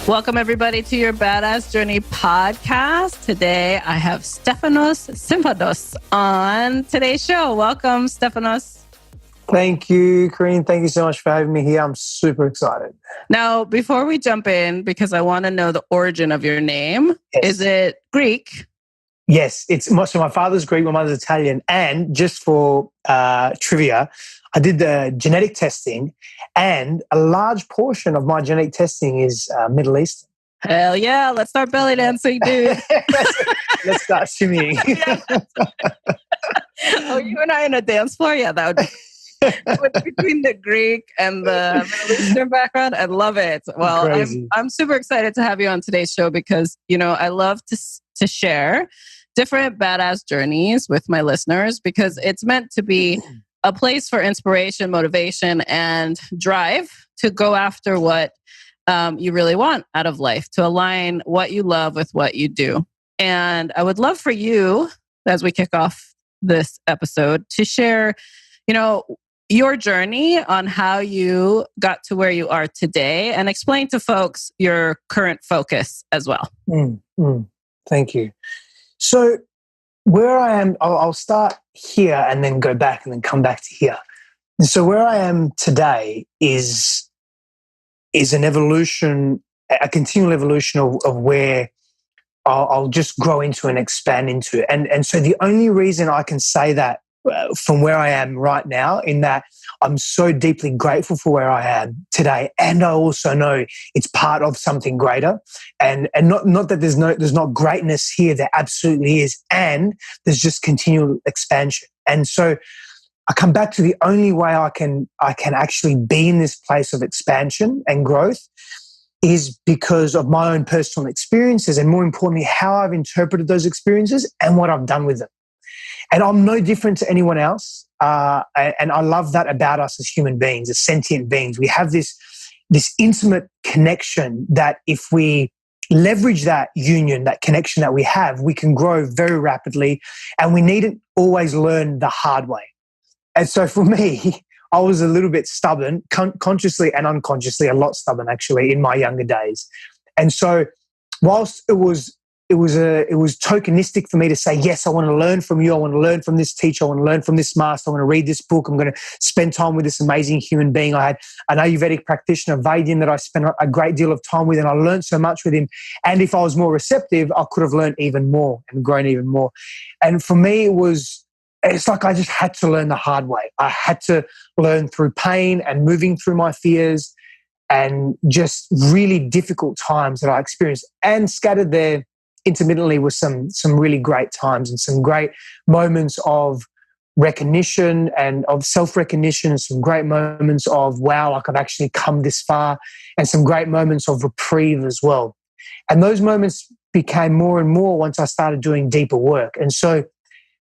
Welcome, everybody, to your Badass Journey podcast. Today, I have Stefanos Sifandos on today's show. Welcome, Stefanos. Thank you, Corinne. Thank you so much for having me here. I'm super excited. Now, before we jump in, because I want to know the origin of your name, Yes. Is it Greek? Yes, so my father's Greek, my mother's Italian. And just for trivia, I did the genetic testing, and a large portion of my genetic testing is Middle Eastern. Hell yeah. Let's start belly dancing, dude. Let's start shimmying. Oh, you and I on a dance floor? Yeah, that would be between the Greek and the Middle Eastern background. I love it. Well, I'm super excited to have you on today's show because, you know, I love to share different badass journeys with my listeners because it's meant to be a place for inspiration, motivation, and drive to go after what you really want out of life, to align what you love with what you do. And I would love for you, as we kick off this episode, to share, you know, your journey on how you got to where you are today and explain to folks your current focus as well. Thank you. So where I am, I'll start here and then go back and then come back to here. And so where I am today is an evolution, a continual evolution of where I'll just grow into and expand into. And so the only reason I can say that from where I am right now, in that I'm so deeply grateful for where I am today, and I also know it's part of something greater, and not that there's not greatness here, there absolutely is, and there's just continual expansion. And so I come back to the only way I can actually be in this place of expansion and growth is because of my own personal experiences, and more importantly, how I've interpreted those experiences and what I've done with them. And I'm no different to anyone else. And I love that about us as human beings, as sentient beings. We have this intimate connection that if we leverage that union, that connection that we have, we can grow very rapidly, and we needn't always learn the hard way. And so for me, I was a little bit stubborn, consciously and unconsciously, a lot stubborn actually in my younger days. And so whilst it was tokenistic for me to say, yes, I want to learn from you. I want to learn from this teacher. I want to learn from this master. I want to read this book. I'm going to spend time with this amazing human being. I had an Ayurvedic practitioner, Vaidyan, that I spent a great deal of time with, and I learned so much with him. And if I was more receptive, I could have learned even more and grown even more. And for me, it's like I just had to learn the hard way. I had to learn through pain and moving through my fears and just really difficult times that I experienced, and scattered there intermittently with some really great times and some great moments of recognition and of self-recognition, and some great moments of, wow, like I've actually come this far, and some great moments of reprieve as well. And those moments became more and more once I started doing deeper work. And so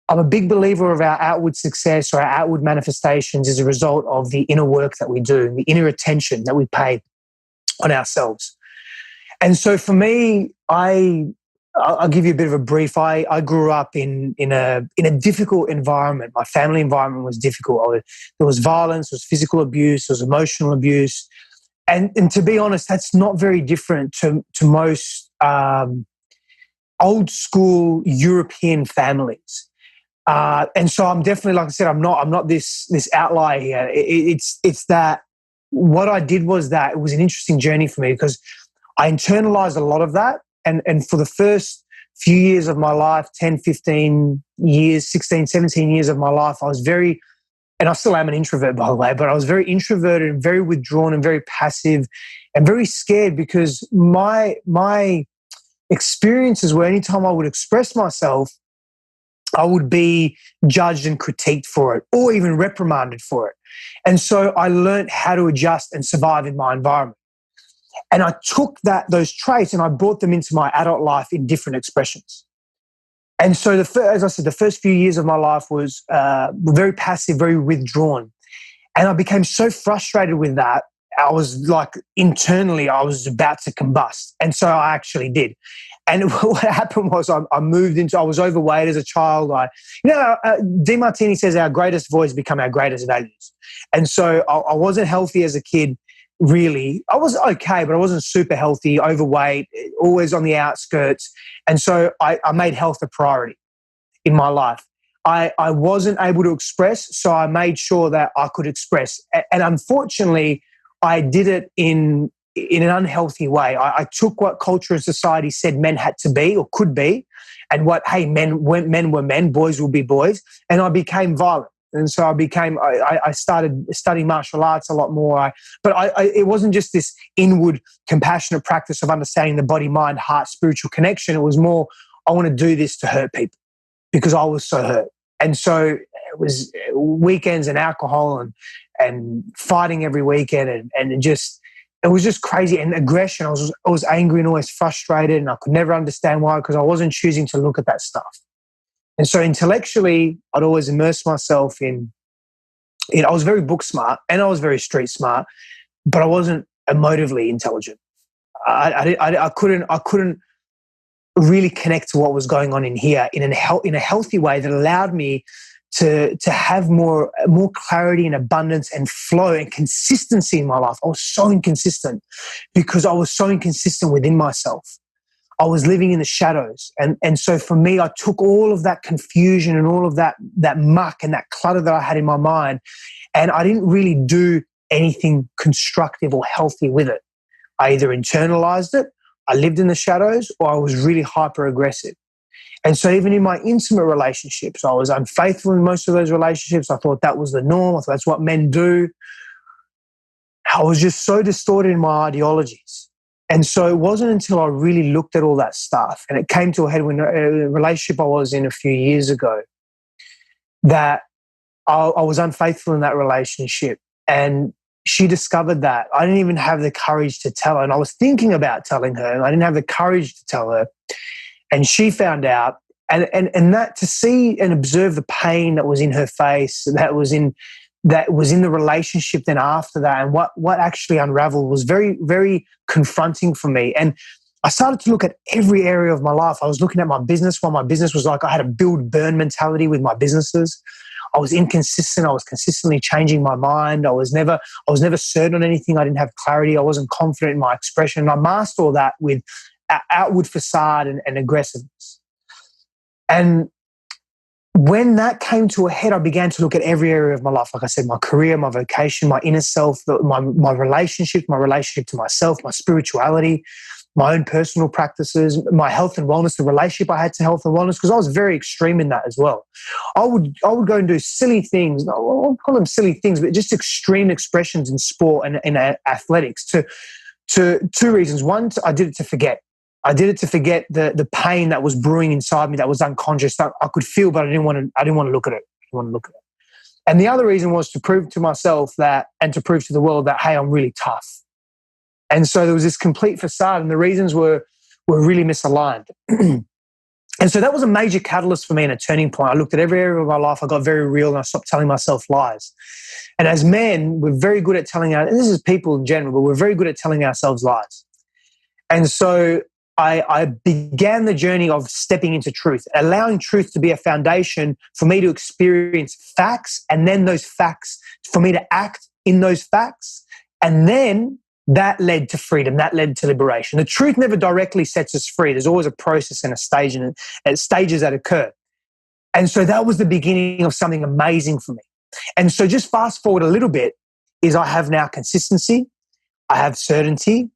I'm a big believer of our outward success or our outward manifestations as a result of the inner work that we do, the inner attention that we pay on ourselves. And so for me, I'll give you a bit of a brief. I grew up in a difficult environment. My family environment was difficult. There was violence, there was physical abuse, there was emotional abuse. And to be honest, that's not very different to most old school European families. And so I'm definitely, like I said, I'm not this outlier here. It's that what I did was that it was an interesting journey for me because I internalized a lot of that. And for the first few years of my life, 10, 15 years, 16, 17 years of my life, I was very, and I still am an introvert, by the way, but I was very introverted and very withdrawn and very passive and very scared because my experiences were anytime I would express myself, I would be judged and critiqued for it or even reprimanded for it. And so I learned how to adjust and survive in my environment. And I took those traits and I brought them into my adult life in different expressions. And so, as I said, the first few years of my life was very passive, very withdrawn. And I became so frustrated with that, I was like, internally, I was about to combust. And so I actually did. And what happened was I was overweight as a child. DeMartini says our greatest voice become our greatest values. And so I wasn't healthy as a kid. really. I was okay, but I wasn't super healthy, overweight, always on the outskirts. And so I made health a priority in my life. I wasn't able to express, so I made sure that I could express. And unfortunately, I did it in an unhealthy way. I took what culture and society said men had to be or could be, and what, hey, men were men, boys will be boys, and I became violent. And so I started studying martial arts a lot more. It wasn't just this inward, compassionate practice of understanding the body, mind, heart, spiritual connection. It was more, I want to do this to hurt people because I was so hurt. And so it was weekends and alcohol and fighting every weekend and it was just crazy, and aggression. I was angry and always frustrated, and I could never understand why, because I wasn't choosing to look at that stuff. And so intellectually, I'd always immerse myself in I was very book smart and I was very street smart, but I wasn't emotively intelligent. I couldn't really connect to what was going on in here in a healthy way that allowed me to have more clarity and abundance and flow and consistency in my life. I was so inconsistent because I was so inconsistent within myself. I was living in the shadows. And so for me, I took all of that confusion and all of that muck and that clutter that I had in my mind, and I didn't really do anything constructive or healthy with it. I either internalized it, I lived in the shadows, or I was really hyper aggressive. And so even in my intimate relationships, I was unfaithful in most of those relationships. I thought that was the norm. I thought that's what men do. I was just so distorted in my ideologies. And so it wasn't until I really looked at all that stuff, and it came to a head when a relationship I was in a few years ago, that I was unfaithful in that relationship. And she discovered that. I didn't even have the courage to tell her. And I was thinking about telling her, and I didn't have the courage to tell her. And she found out. And that, to see and observe the pain that was in her face, that was in the relationship then after that, and what actually unraveled, was very, very confronting for me. And I started to look at every area of my life. I was looking at my business. While my business was like, I had a build-burn mentality with my businesses. I was inconsistent. I was consistently changing my mind. I was never certain on anything. I didn't have clarity. I wasn't confident in my expression. And I masked all that with outward facade and aggressiveness. And when that came to a head, I began to look at every area of my life. Like I said, my career, my vocation, my inner self, my relationship to myself, my spirituality, my own personal practices, my health and wellness, the relationship I had to health and wellness, because I was very extreme in that as well. I would go and do silly things. I won't call them silly things, but just extreme expressions in sport and in athletics to two reasons. One, I did it to forget. I did it to forget the pain that was brewing inside me, that was unconscious, that I could feel, but I didn't want to look at it. And the other reason was to prove to myself and to prove to the world that, hey, I'm really tough. And so there was this complete facade, and the reasons were really misaligned. And so that was a major catalyst for me and a turning point. I looked at every area of my life. I got very real, and I stopped telling myself lies. And as men, we're very good at and this is people in general, but we're very good at telling ourselves lies. And so I began the journey of stepping into truth, allowing truth to be a foundation for me to experience facts, and then those facts for me to act in those facts. And then that led to freedom. That led to liberation. The truth never directly sets us free. There's always a process and a stage and stages that occur. And so that was the beginning of something amazing for me. And so just fast forward a little bit, is I have now consistency. I have certainty.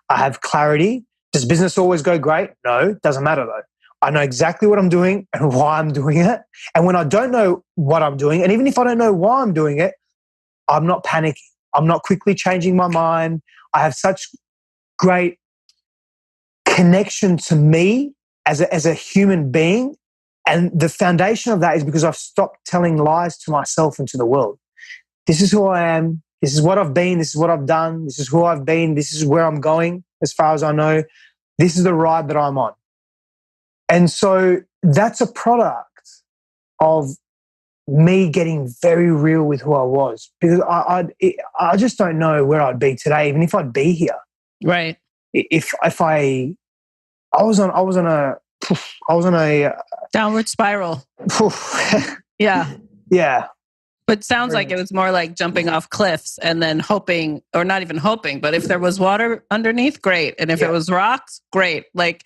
I have clarity. Does business always go great? No, doesn't matter though. I know exactly what I'm doing and why I'm doing it. And when I don't know what I'm doing, and even if I don't know why I'm doing it, I'm not panicking. I'm not quickly changing my mind. I have such great connection to me as a human being. And the foundation of that is because I've stopped telling lies to myself and to the world. This is who I am. This is what I've been. This is what I've done. This is who I've been. This is where I'm going as far as I know. This is the ride that I'm on. And so that's a product of me getting very real with who I was, because I just don't know where I'd be today, even if I'd be here. Right. If I was on a downward spiral. Yeah. Yeah. But sounds like it was more like jumping off cliffs and then hoping, or not even hoping, but if there was water underneath, great. And if it was rocks, great. Like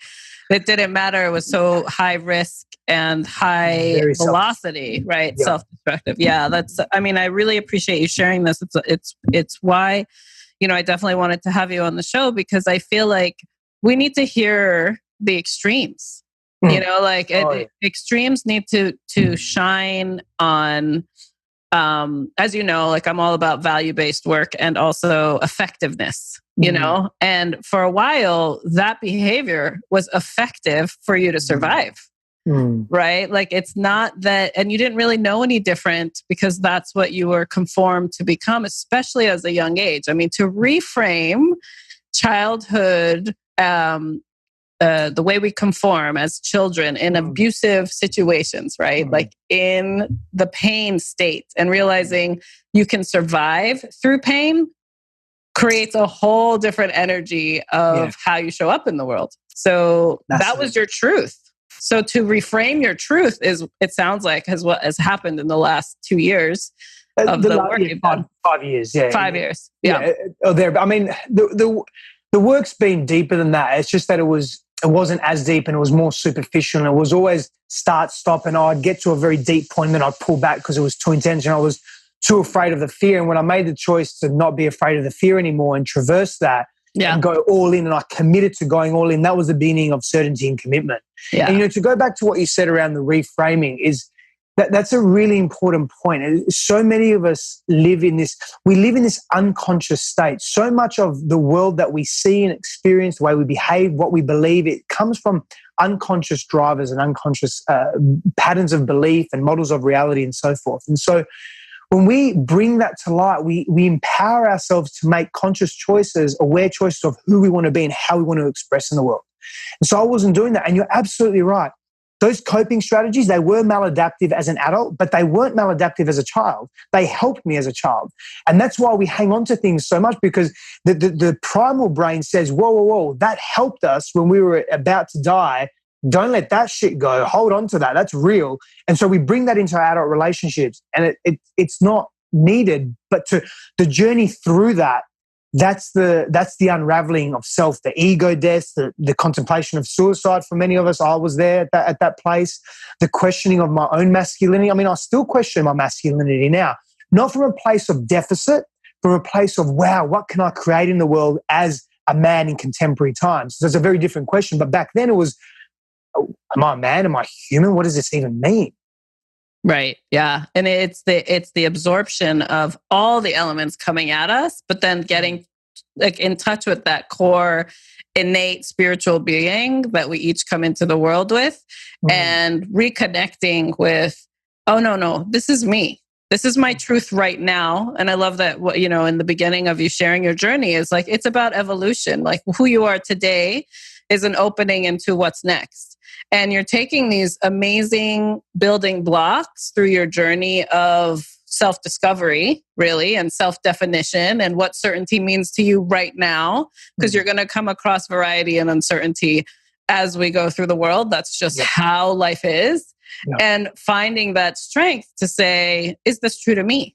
it didn't matter. It was so high risk and high velocity, right? Yeah. Self-destructive. Yeah, I really appreciate you sharing this. It's why, I definitely wanted to have you on the show, because I feel like we need to hear the extremes. Extremes need to shine on, as you know, like I'm all about value-based work and also effectiveness, and for a while that behavior was effective for you to survive, right? Like it's not that, and you didn't really know any different because that's what you were conformed to become, especially as a young age. I mean, to reframe childhood, the way we conform as children in abusive situations, right? Like in the pain state, and realizing you can survive through pain creates a whole different energy of how you show up in the world. So that was your truth. So to reframe your truth it sounds like what has happened in the last 2 years of the work you've done. 5 years, yeah. 5 years, yeah. I mean, the work's been deeper than that. It's just that it wasn't as deep, and it was more superficial, and it was always start, stop, and I'd get to a very deep point and then I'd pull back because it was too intense and I was too afraid of the fear. And when I made the choice to not be afraid of the fear anymore and traverse that and go all in, and I committed to going all in, that was the beginning of certainty and commitment. Yeah. And to go back to what you said around the reframing, is that's a really important point. So many of us live in this unconscious state. So much of the world that we see and experience, the way we behave, what we believe, it comes from unconscious drivers and unconscious patterns of belief and models of reality and so forth. And so when we bring that to light, we empower ourselves to make conscious choices, aware choices of who we want to be and how we want to express in the world. And so I wasn't doing that. And you're absolutely right. Those coping strategies, they were maladaptive as an adult, but they weren't maladaptive as a child. They helped me as a child. And that's why we hang on to things so much, because the primal brain says, whoa, that helped us when we were about to die. Don't let that shit go. Hold on to that. That's real. And so we bring that into our adult relationships, and it's not needed, but the journey through that, that's the unraveling of self, the ego deaths, the contemplation of suicide for many of us. I was there at that place. The questioning of my own masculinity. I mean, I still question my masculinity now, not from a place of deficit, from a place of, wow, what can I create in the world as a man in contemporary times? So it's a very different question. But back then it was, am I a man? Am I human? What does this even mean? Right. Yeah. And it's the absorption of all the elements coming at us, but then getting like in touch with that core innate spiritual being that we each come into the world with, and reconnecting with, oh, no, this is me. This is my truth right now. And I love that, in the beginning of you sharing your journey is like, it's about evolution. Like who you are today is an opening into what's next. And you're taking these amazing building blocks through your journey of self-discovery, really, and self-definition, and what certainty means to you right now, because you're going to come across variety and uncertainty as we go through the world. That's just how life is. Yeah. And finding that strength to say, is this true to me?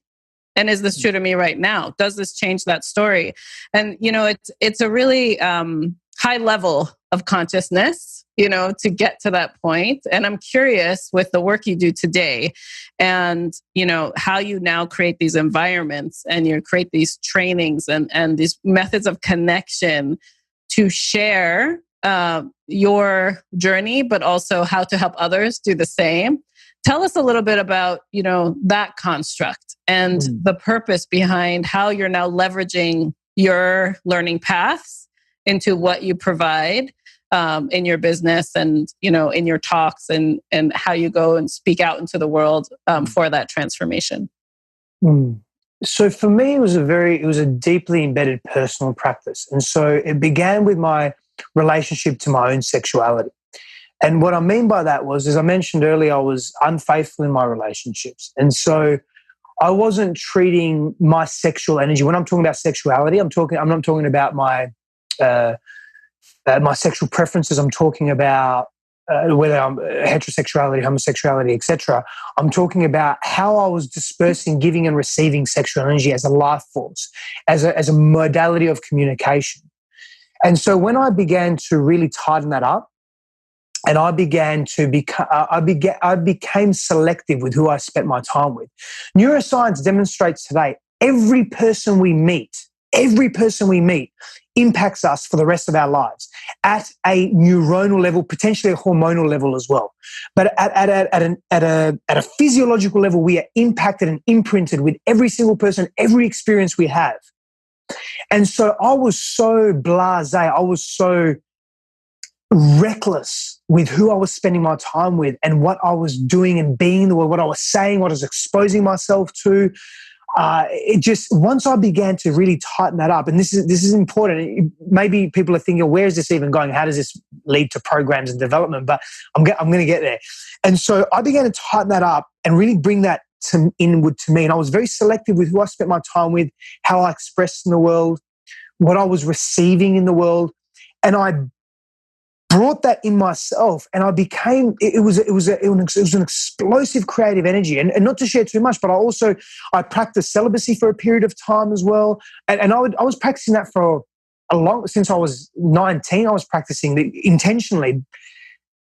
And is this true to me right now? Does this change that story? And, it's a really high level of consciousness, to get to that point. And I'm curious with the work you do today and, how you now create these environments and you create these trainings and these methods of connection to share your journey, but also how to help others do the same. Tell us a little bit about, that construct and the purpose behind how you're now leveraging your learning paths into what you provide in your business and, in your talks and how you go and speak out into the world for that transformation. So for me, it was a deeply embedded personal practice. And so it began with my relationship to my own sexuality. And what I mean by that was, as I mentioned earlier, I was unfaithful in my relationships. And so I wasn't treating my sexual energy. When I'm talking about sexuality, I'm not talking about my sexual preferences. I'm talking about whether I'm heterosexuality, homosexuality, etc. I'm talking about how I was dispersing, giving and receiving sexual energy as a life force, as a modality of communication. And so when I began to really tighten that up, and I began to I became selective with who I spent my time with. Neuroscience demonstrates today every person we meet impacts us for the rest of our lives at a neuronal level, potentially a hormonal level as well. But at a physiological level, we are impacted and imprinted with every single person, every experience we have. And so I was so blasé, I was so reckless with who I was spending my time with and what I was doing and being in the world, what I was saying, what I was exposing myself to. It just, once I began to really tighten that up, and this is important. Maybe people are thinking, where is this even going? How does this lead to programs and development? But I'm going to get there. And so I began to tighten that up and really bring that inward to me. And I was very selective with who I spent my time with, how I expressed in the world, what I was receiving in the world. And I brought that in myself, and I became, it was an explosive creative energy. And not to share too much, but I practiced celibacy for a period of time as well. And I was practicing that for since I was 19, I was practicing intentionally,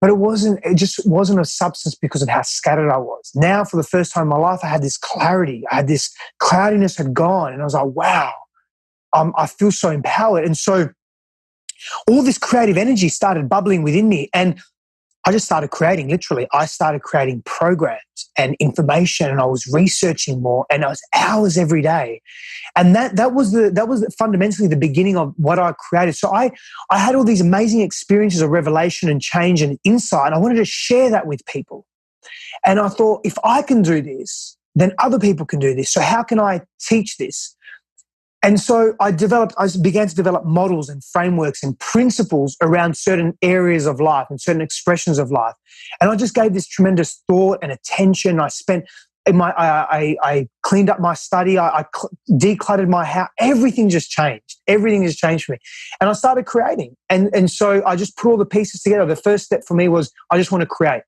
but it just wasn't a substance because of how scattered I was. Now, for the first time in my life, I had this clarity. I had this cloudiness had gone, and I was like, wow, I feel so empowered. And so all this creative energy started bubbling within me, and I just started creating. Literally, I started creating programs and information, and I was researching more, and I was hours every day. And that was fundamentally the beginning of what I created. So I had all these amazing experiences of revelation and change and insight, and I wanted to share that with people. And I thought, if I can do this, then other people can do this. So how can I teach this? And so I began to develop models and frameworks and principles around certain areas of life and certain expressions of life. And I just gave this tremendous thought and attention. I cleaned up my study. I decluttered my house. Everything just changed. Everything has changed for me. And I started creating. And so I just put all the pieces together. The first step for me was, I just want to create.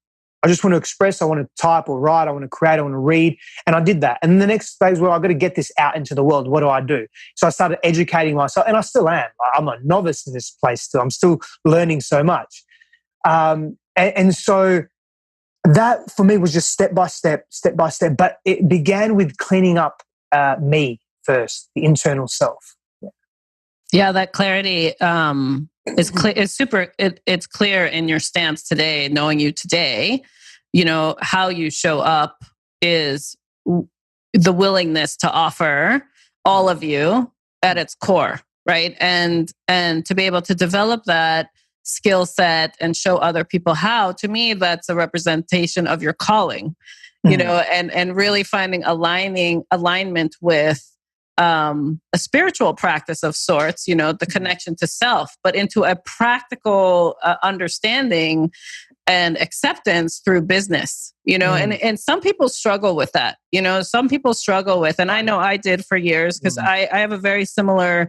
I just want to express, I want to type or write, I want to create, I want to read. And I did that. And then the next phase, well, I've got to get this out into the world. What do I do? So I started educating myself, and I still am. I'm a novice in this place still. I'm still learning so much. And so that for me was just step by step. But it began with cleaning up me first, the internal self. Yeah, that clarity it's clear in your stance today, knowing you today. You know, how you show up is the willingness to offer all of you at its core, right? And to be able to develop that skill set and show other people how, to me, that's a representation of your calling, you know, and really finding alignment with a spiritual practice of sorts, you know, the connection to self, but into a practical understanding and acceptance through business, you know, and some people struggle with that, you know, and I know I did for years, because I have a very similar,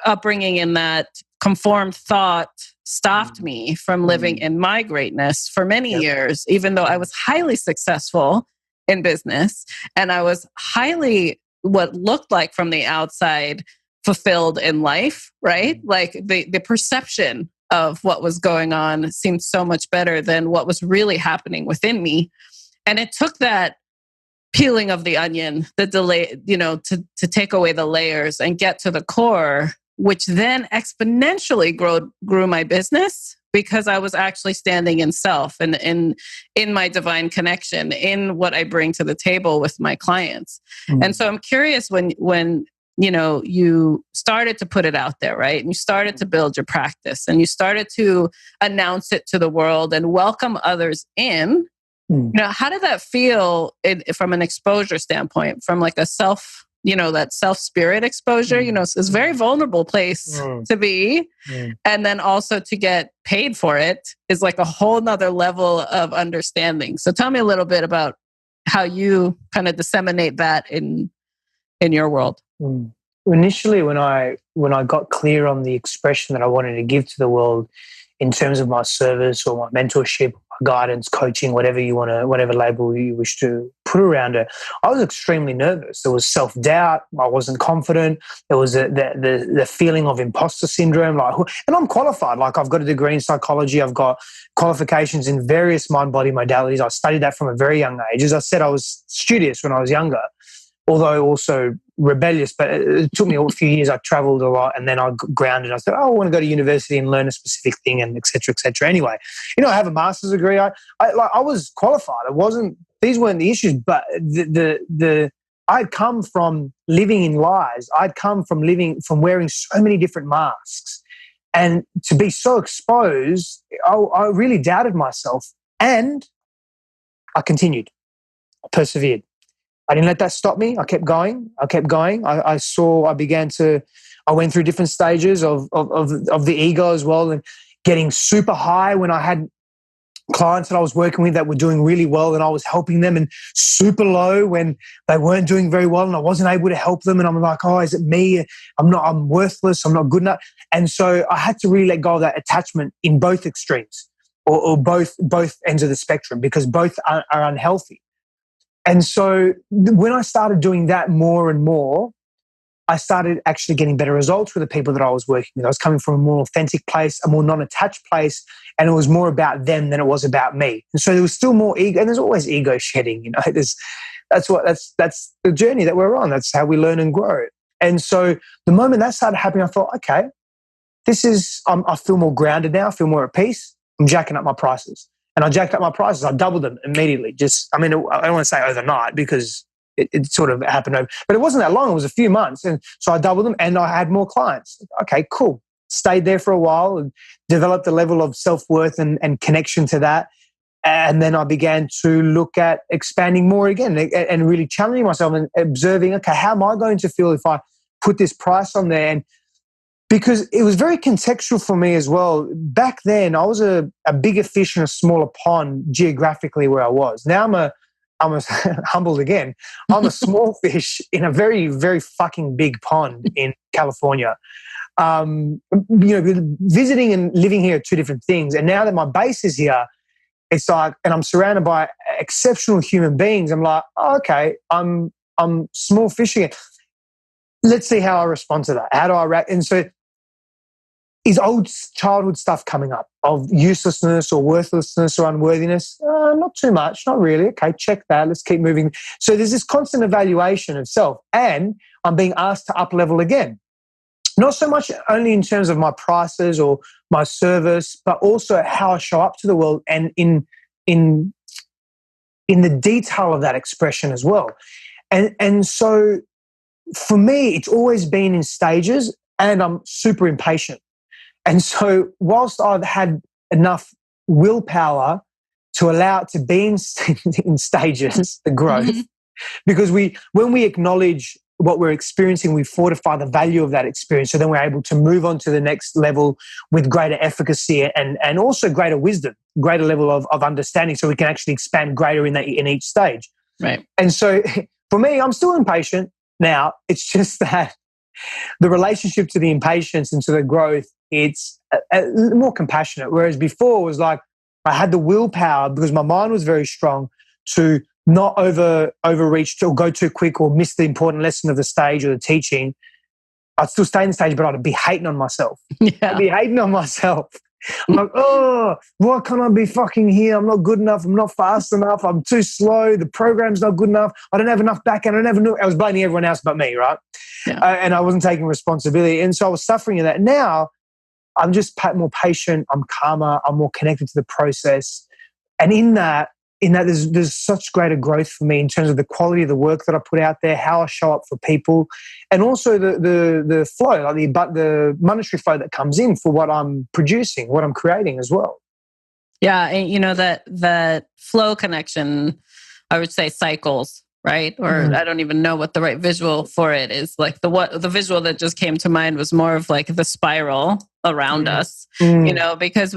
upbringing in that conformed thought stopped me from living in my greatness for many years, even though I was highly successful in business and I was highly, what looked like from the outside, fulfilled in life, right? Like the perception of what was going on seemed so much better than what was really happening within me. And it took that peeling of the onion, the delay, you know, to take away the layers and get to the core, which then exponentially grew my business, because I was actually standing in self and in my divine connection, in what I bring to the table with my clients. And so I'm curious, when you know, you started to put it out there, right? And you started to build your practice and you started to announce it to the world and welcome others in. You know, how did that feel from an exposure standpoint, from like a self, you know, that self-spirit exposure? You know, it's a very vulnerable place to be. And then also to get paid for it is like a whole nother level of understanding. So tell me a little bit about how you kind of disseminate that in your world. initially when I got clear on the expression that I wanted to give to the world in terms of my service or my mentorship, my guidance, coaching, whatever label you wish to put around it, I was extremely nervous. There was self-doubt. I wasn't confident. There was the feeling of imposter syndrome. And I'm qualified. Like, I've got a degree in psychology. I've got qualifications in various mind-body modalities. I studied that from a very young age. As I said, I was studious when I was younger, although also rebellious, but it took me a few years. I traveled a lot, and then I got grounded. I said, I want to go to university and learn a specific thing, and et cetera, et cetera. Anyway, I have a master's degree. I was qualified. These weren't the issues, but I'd come from living in lies. I'd come from wearing so many different masks, and to be so exposed, I really doubted myself, and I continued. I persevered. I didn't let that stop me. I kept going. I went through different stages of the ego as well, and getting super high when I had clients that I was working with that were doing really well and I was helping them, and super low when they weren't doing very well and I wasn't able to help them. And I'm like, oh, is it me? I'm worthless. I'm not good enough. And so I had to really let go of that attachment in both extremes, or both ends of the spectrum, because both are unhealthy. And so when I started doing that more and more, I started actually getting better results with the people that I was working with. I was coming from a more authentic place, a more non-attached place, and it was more about them than it was about me. And so there was still more ego, and there's always ego shedding. That's the journey that we're on. That's how we learn and grow. And so the moment that started happening, I thought, okay, I feel more grounded now. I feel more at peace. I'm jacking up my prices. And I jacked up my prices. I doubled them immediately. I don't want to say overnight, because it sort of happened over, but it wasn't that long. It was a few months. And so I doubled them, and I had more clients. Okay, cool. Stayed there for a while and developed a level of self-worth and connection to that. And then I began to look at expanding more again, and really challenging myself and observing, okay, how am I going to feel if I put this price on there? And because it was very contextual for me as well. Back then, I was a bigger fish in a smaller pond geographically where I was. Now I'm humbled again. I'm a small fish in a very, very fucking big pond in California. Visiting and living here are two different things. And now that my base is here, it's like, and I'm surrounded by exceptional human beings, I'm like, oh, okay, I'm small fish again. Let's see how I respond to that. How do I react? And so, is old childhood stuff coming up of uselessness or worthlessness or unworthiness? Not too much, not really. Okay, check that. Let's keep moving. So there's this constant evaluation of self, and I'm being asked to up level again. Not so much only in terms of my prices or my service, but also how I show up to the world, and in the detail of that expression as well. And so for me, it's always been in stages, and I'm super impatient. And so whilst I've had enough willpower to allow it to be in stages, the growth, because when we acknowledge what we're experiencing, we fortify the value of that experience. So then we're able to move on to the next level with greater efficacy and also greater wisdom, greater level of understanding, so we can actually expand greater in each stage. Right. And so for me, I'm still impatient now. It's just that the relationship to the impatience and to the growth, it's more compassionate. Whereas before it was like I had the willpower, because my mind was very strong, to not overreach or go too quick or miss the important lesson of the stage or the teaching. I'd still stay in the stage, but I'd be hating on myself. Yeah. I'd be hating on myself. I'm like, oh, why can't I be fucking here? I'm not good enough. I'm not fast enough. I'm too slow. The program's not good enough. I don't have enough back end. I was blaming everyone else but me, right? Yeah. And I wasn't taking responsibility. And so I was suffering in that. Now I'm just more patient. I'm calmer. I'm more connected to the process. And in that, there's such greater growth for me in terms of the quality of the work that I put out there, how I show up for people, and also the flow, like the monetary flow that comes in for what I'm producing, what I'm creating as well. Yeah, and that flow connection, I would say cycles, right? Or I don't even know what the right visual for it is. Like the visual that just came to mind was more of like the spiral around us, because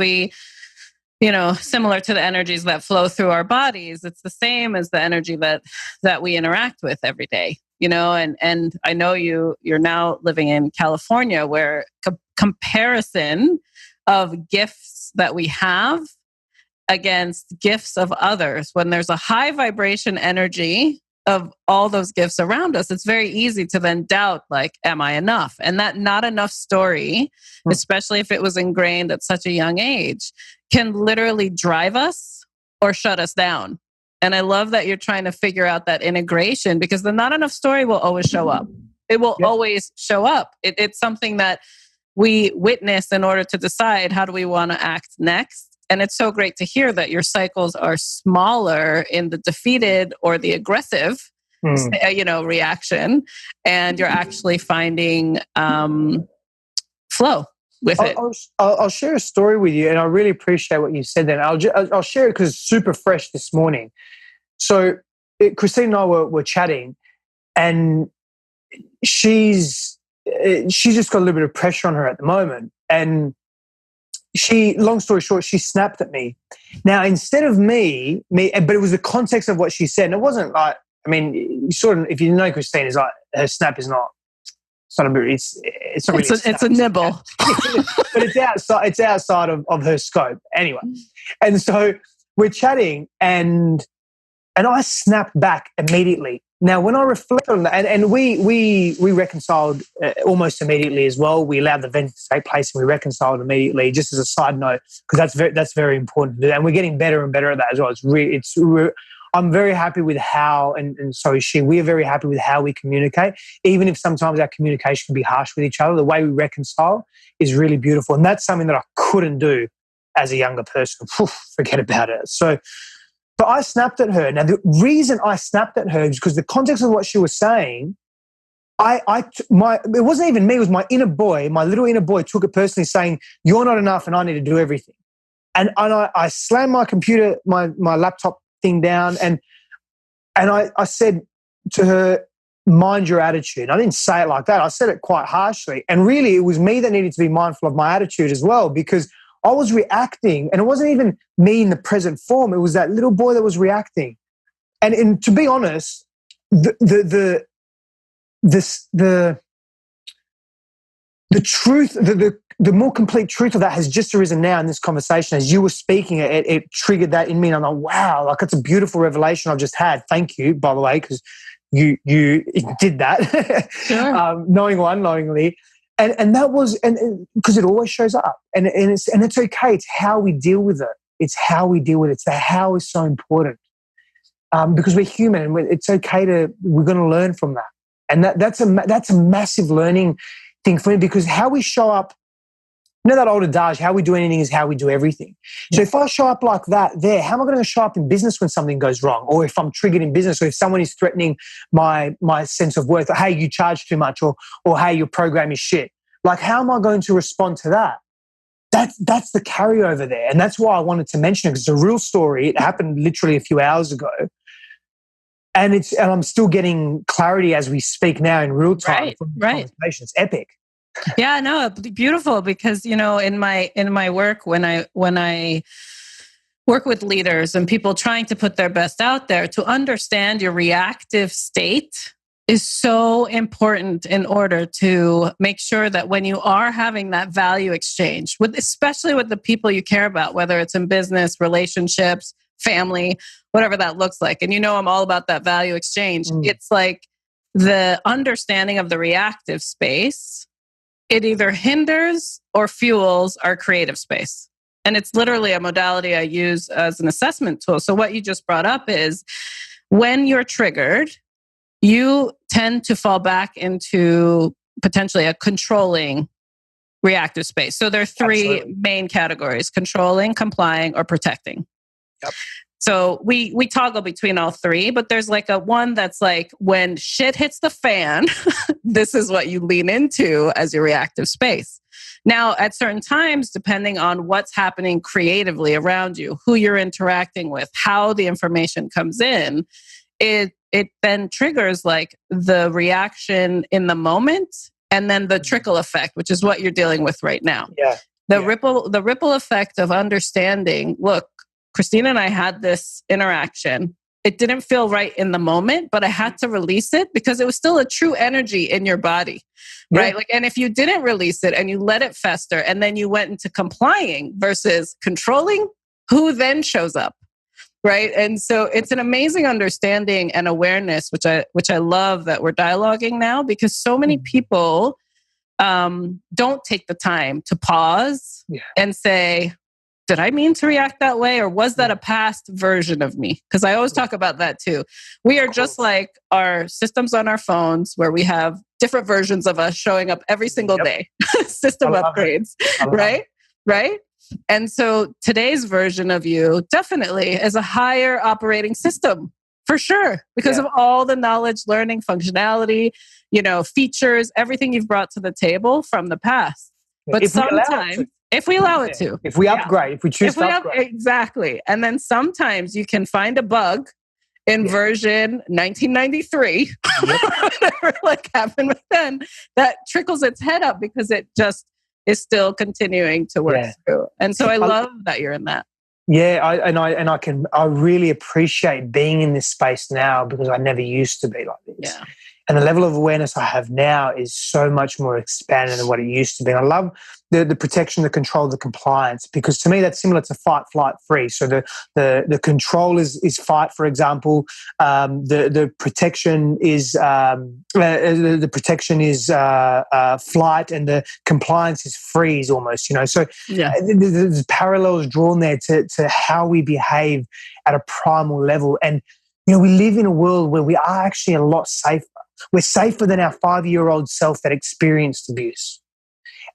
similar to the energies that flow through our bodies. It's the same as the energy that we interact with every day, and I know you're now living in California, where comparison of gifts that we have against gifts of others, when there's a high vibration energy of all those gifts around us, it's very easy to then doubt, like, am I enough? And that not enough story, especially if it was ingrained at such a young age, can literally drive us or shut us down. And I love that you're trying to figure out that integration, because the not enough story will always show up. It will always show up. It's something that we witness in order to decide how do we want to act next. And it's so great to hear that your cycles are smaller in the defeated or the aggressive, reaction, and you're actually finding flow with it. I'll share a story with you, and I really appreciate what you said then. I'll share it because it's super fresh this morning. So Christine and I were chatting, and she's just got a little bit of pressure on her at the moment, and long story short, she snapped at me. Now, instead of me, but it was the context of what she said. And it wasn't like, if you know Christine, is like, her snap is not, it's not really it's a nibble. But it's outside of her scope. Anyway. And so we're chatting, and I snapped back immediately. Now, when I reflect on that, and we reconciled almost immediately as well. We allowed the event to take place, and we reconciled immediately. Just as a side note, because that's very important to do, and we're getting better and better at that as well. I'm very happy with how, and so is she. We are very happy with how we communicate, even if sometimes our communication can be harsh with each other. The way we reconcile is really beautiful, and that's something that I couldn't do as a younger person. Forget about it. So. But I snapped at her. Now, the reason I snapped at her is because the context of what she was saying, it wasn't even me, it was my inner boy, my little inner boy took it personally, saying, you're not enough and I need to do everything. And I slammed my computer, my laptop thing down, and I said to her, mind your attitude. I didn't say it like that. I said it quite harshly. And really, it was me that needed to be mindful of my attitude as well, because I was reacting, and it wasn't even me in the present form. It was that little boy that was reacting. And to be honest, the truth, the more complete truth of that has just arisen now in this conversation. As you were speaking, it triggered that in me, and I'm like, wow, like, it's a beautiful revelation I've just had. Thank you, by the way, because you did that, sure. Knowing or unknowingly. And that was, and because it always shows up, and it's okay. It's how we deal with it. It's how we deal with it. It's the how is so important, because we're human, and it's okay we're going to learn from that. And that's a massive learning thing for me, because how we show up, that old adage, how we do anything is how we do everything. So if I show up like that there, how am I going to show up in business when something goes wrong? Or if I'm triggered in business, or if someone is threatening my sense of worth, or, hey, you charge too much, or hey, your program is shit. Like, how am I going to respond to that? That's the carryover there. And that's why I wanted to mention it, because it's a real story. It happened literally a few hours ago. And I'm still getting clarity as we speak now in real time from the conversation. It's epic. Yeah, no, beautiful, because in my work, when I work with leaders and people trying to put their best out there, to understand your reactive state is so important in order to make sure that when you are having that value exchange, especially with the people you care about, whether it's in business, relationships, family, whatever that looks like. And I'm all about that value exchange. It's like the understanding of the reactive space, it either hinders or fuels our creative space. And it's literally a modality I use as an assessment tool. So what you just brought up is, when you're triggered, you tend to fall back into potentially a controlling reactive space. So there are three main categories: controlling, complying, or protecting. Yep. So we toggle between all three, but there's like a one that's like, when shit hits the fan, this is what you lean into as your reactive space. Now, at certain times, depending on what's happening creatively around you, who you're interacting with, how the information comes in, it then triggers like the reaction in the moment, and then the trickle effect, which is what you're dealing with right now. Yeah. The ripple effect of understanding. Look, Christina and I had this interaction. It didn't feel right in the moment, but I had to release it because it was still a true energy in your body, right? Like, and if you didn't release it and you let it fester and then you went into complying versus controlling, who then shows up? Right. And so it's an amazing understanding and awareness, which I love that we're dialoguing now, because so many people don't take the time to pause and say, did I mean to react that way? Or was that a past version of me? Because I always talk about that too. We are just like our systems on our phones where we have different versions of us showing up every single day. System upgrades, right? Right? And so today's version of you definitely is a higher operating system for sure, because of all the knowledge, learning, functionality, features, everything you've brought to the table from the past. But sometimes, if we allow it to. If we upgrade, if we choose to upgrade. Exactly. And then sometimes you can find a bug in version 1993, whatever happened back then, that trickles its head up because it just is still continuing to work through. And so I love that you're in that. Yeah, I really appreciate being in this space now because I never used to be like this. Yeah. And the level of awareness I have now is so much more expanded than what it used to be. And I love the protection, the control, the compliance, because to me that's similar to fight, flight, freeze. So the control is fight, for example. The protection is flight, and the compliance is freeze almost. So there's parallels drawn there to how we behave at a primal level. And we live in a world where we are actually a lot safer. We're safer than our 5-year-old self that experienced abuse.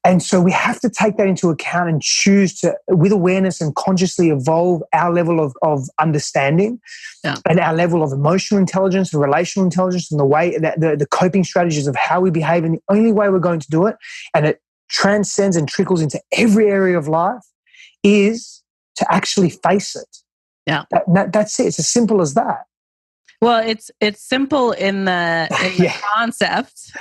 And so we have to take that into account and choose to, with awareness and consciously evolve our level of understanding and our level of emotional intelligence and relational intelligence and the way that the coping strategies of how we behave. And the only way we're going to do it, and it transcends and trickles into every area of life, is to actually face it. Yeah. That's it. It's as simple as that. Well, it's simple in the concept,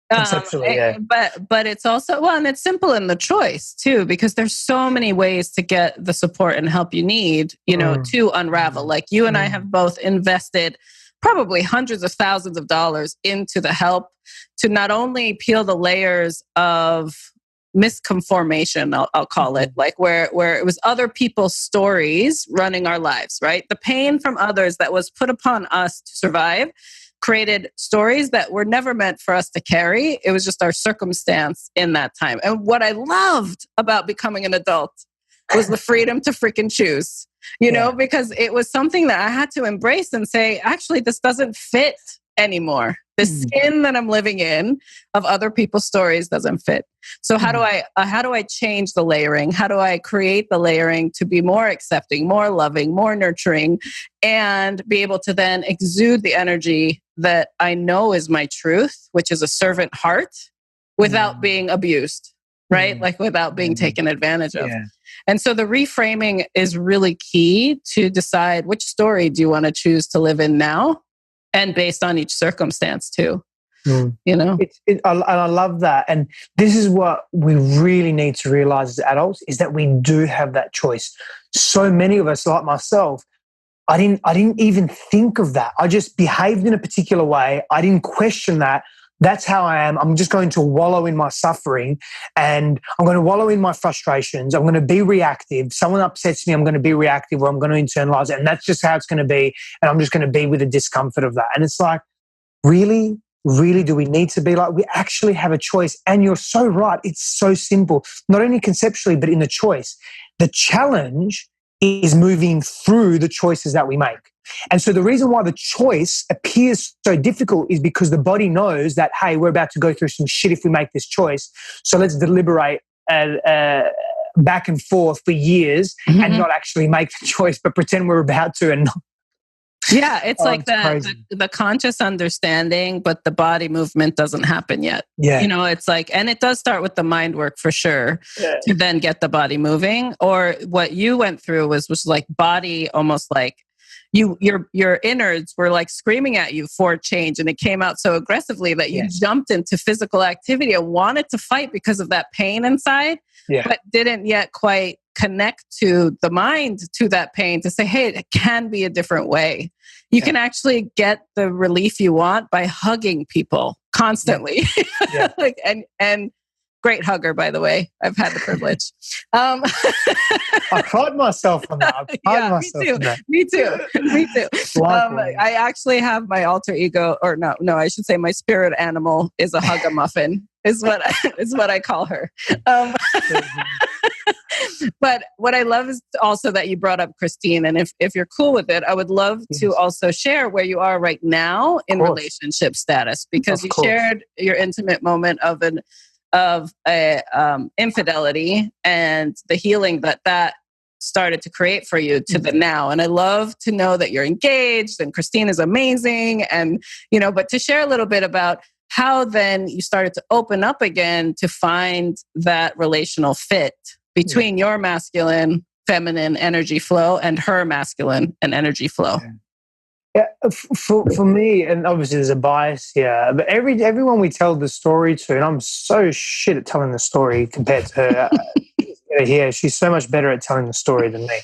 conceptually, but it's also and it's simple in the choice too, because there's so many ways to get the support and help you need, to unravel. Like you and I have both invested probably hundreds of thousands of dollars into the help to not only peel the layers of misconformation, I'll call it, like where it was other people's stories running our lives, right? The pain from others that was put upon us to survive created stories that were never meant for us to carry. It was just our circumstance in that time. And what I loved about becoming an adult was the freedom to freaking choose, because it was something that I had to embrace and say, actually, this doesn't fit anymore. The skin that I'm living in of other people's stories doesn't fit. So how do I change the layering? How do I create the layering to be more accepting, more loving, more nurturing, and be able to then exude the energy that I know is my truth, which is a servant heart, without being abused, right? Like without being taken advantage of. Yeah. And so the reframing is really key to decide which story do you want to choose to live in now, and based on each circumstance too. I love that. And this is what we really need to realize as adults, is that we do have that choice. So many of us, like myself, I didn't even think of that. I just behaved in a particular way. I didn't question that. That's how I am. I'm just going to wallow in my suffering, and I'm going to wallow in my frustrations. I'm going to be reactive. Someone upsets me, I'm going to be reactive, or I'm going to internalize it. And that's just how it's going to be. And I'm just going to be with the discomfort of that. And it's like, really, really, do we need to be like, we actually have a choice? And you're so right. It's so simple, not only conceptually, but in the choice. The challenge is moving through the choices that we make. And so the reason why the choice appears so difficult is because the body knows that, hey, we're about to go through some shit if we make this choice. So let's deliberate back and forth for years and not actually make the choice, but pretend we're about to and not. Yeah, it's like the conscious understanding, but the body movement doesn't happen yet. Yeah. It's like, and it does start with the mind work for sure to then get the body moving. Or what you went through was like body almost like, your innards were like screaming at you for change, and it came out so aggressively that you jumped into physical activity and wanted to fight because of that pain inside, but didn't yet quite connect to the mind, to that pain, to say, hey, it can be a different way. You can actually get the relief you want by hugging people constantly. Like, and great hugger, by the way. I've had the privilege. I pride myself on that. Me too. I actually have my alter ego, or no, I should say my spirit animal is a hug-a-muffin, is what I call her. But what I love is also that you brought up Christine. And if you're cool with it, I would love to also share where you are right now in relationship status, because you shared your intimate moment of infidelity and the healing that started to create for you to the now. And I love to know that you're engaged and Christine is amazing. And, but to share a little bit about how then you started to open up again to find that relational fit between your masculine, feminine energy flow and her masculine and energy flow. For me, and obviously there's a bias here, but everyone we tell the story to, and I'm so shit at telling the story compared to her. She's so much better at telling the story than me,